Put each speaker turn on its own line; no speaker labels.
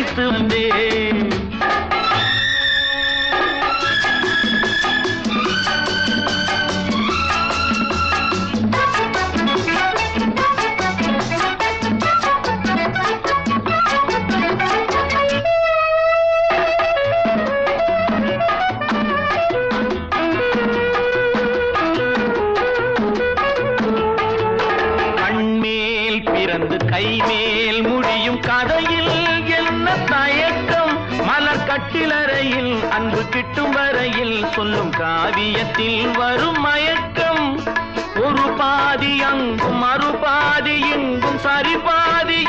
அழைத்து வந்தேன். கைமேல் முடியும் கதையில் என்ன தயக்கம், மலர் கட்டிலறையில் அன்பு கிட்டும் வரையில் சொல்லும் காவியத்தில் வரும் மயக்கம். ஒரு பாதி அங்கும் மறுபாதி இங்கும் சரிபாதி